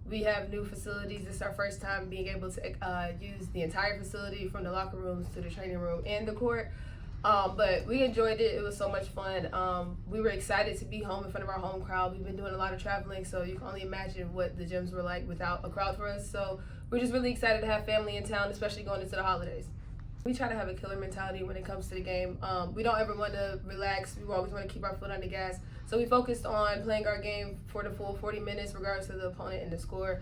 We have new facilities. This is our first time being able to use the entire facility from the locker rooms to the training room and the court. But we enjoyed it. It was so much fun. We were excited to be home in front of our home crowd. We've been doing a lot of traveling, so you can only imagine what the gyms were like without a crowd for us. So we're just really excited to have family in town, especially going into the holidays. We try to have a killer mentality when it comes to the game. We don't ever want to relax. We always want to keep our foot on the gas. So we focused on playing our game for the full 40 minutes, regardless of the opponent and the score.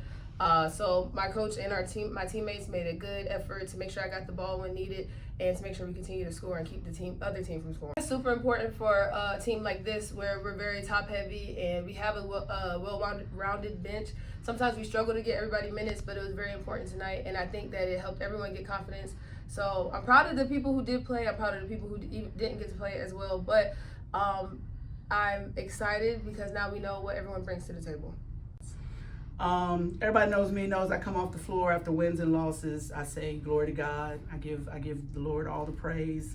So my coach and my teammates made a good effort to make sure I got the ball when needed and to make sure we continue to score and keep the other team from scoring. It's super important for a team like this where we're very top heavy and we have a well-rounded bench. Sometimes we struggle to get everybody minutes, but it was very important tonight, and I think that it helped everyone get confidence. So I'm proud of the people who did play. I'm proud of the people who didn't get to play as well. But I'm excited because now we know what everyone brings to the table. Everybody knows me, knows I come off the floor after wins and losses. I say glory to God. I give the Lord all the praise.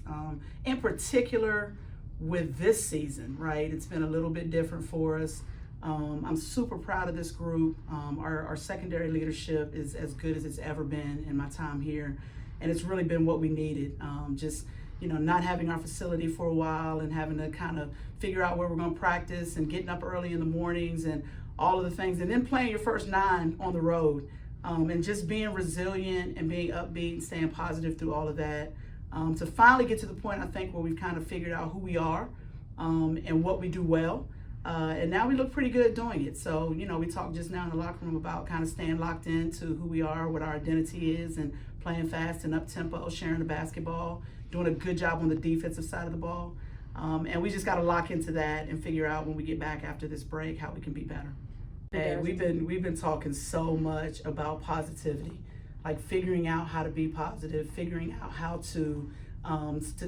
In particular with this season, right? It's been a little bit different for us. I'm super proud of this group. Our secondary leadership is as good as it's ever been in my time here. And it's really been what we needed. Just, not having our facility for a while and having to kind of figure out where we're going to practice and getting up early in the mornings and all of the things. And then playing your first 9 on the road and just being resilient and being upbeat and staying positive through all of that. To finally get to the point, I think, where we've kind of figured out who we are and what we do well. And now we look pretty good doing it. So, we talked just now in the locker room about kind of staying locked into who we are, what our identity is, and playing fast and up-tempo, sharing the basketball, doing a good job on the defensive side of the ball. And we just got to lock into that and figure out when we get back after this break how we can be better. Hey, we've been talking so much about positivity, like figuring out how to be positive, figuring out how to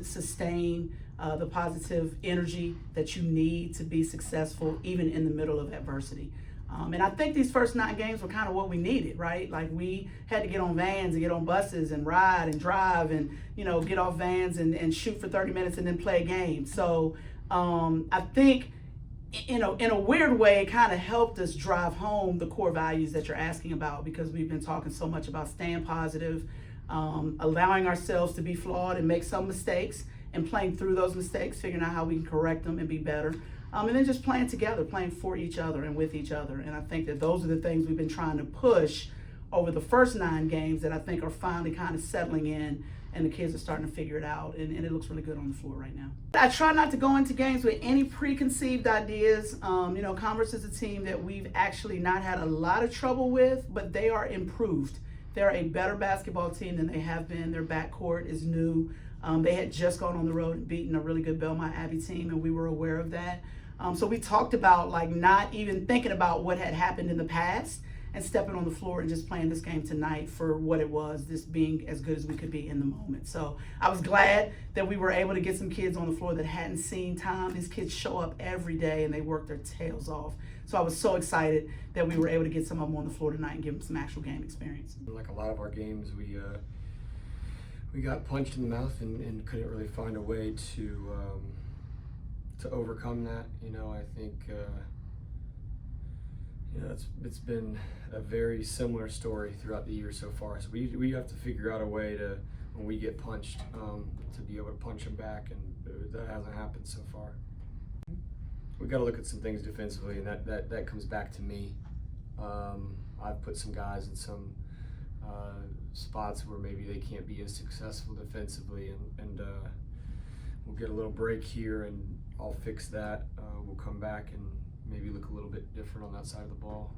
sustain the positive energy that you need to be successful even in the middle of adversity. And I think these first 9 games were kind of what we needed, right? Like we had to get on vans and get on buses and ride and drive and, get off vans and shoot for 30 minutes and then play a game. So I think, in a weird way, it kind of helped us drive home the core values that you're asking about, because we've been talking so much about staying positive, allowing ourselves to be flawed and make some mistakes and playing through those mistakes, figuring out how we can correct them and be better. And then just playing together, playing for each other and with each other. And I think that those are the things we've been trying to push over the first 9 games that I think are finally kind of settling in, and the kids are starting to figure it out, and it looks really good on the floor right now. I try not to go into games with any preconceived ideas. Converse is a team that we've actually not had a lot of trouble with, but they are improved. They're a better basketball team than they have been. Their backcourt is new. They had just gone on the road and beaten a really good Belmont Abbey team, and we were aware of that. So we talked about not even thinking about what had happened in the past and stepping on the floor and just playing this game tonight for what it was, this being as good as we could be in the moment. So I was glad that we were able to get some kids on the floor that hadn't seen time. These kids show up every day and they work their tails off. So I was so excited that we were able to get some of them on the floor tonight and give them some actual game experience. Like a lot of our games, we got punched in the mouth and couldn't really find a way to overcome that. I think it's been a very similar story throughout the year so far. So we have to figure out a way to, when we get punched, to be able to punch them back, and that hasn't happened so far. We got to look at some things defensively, and that comes back to me. I've put some guys in some spots where maybe they can't be as successful defensively, and we'll get a little break here and I'll fix that. We'll come back and maybe look a little bit different on that side of the ball.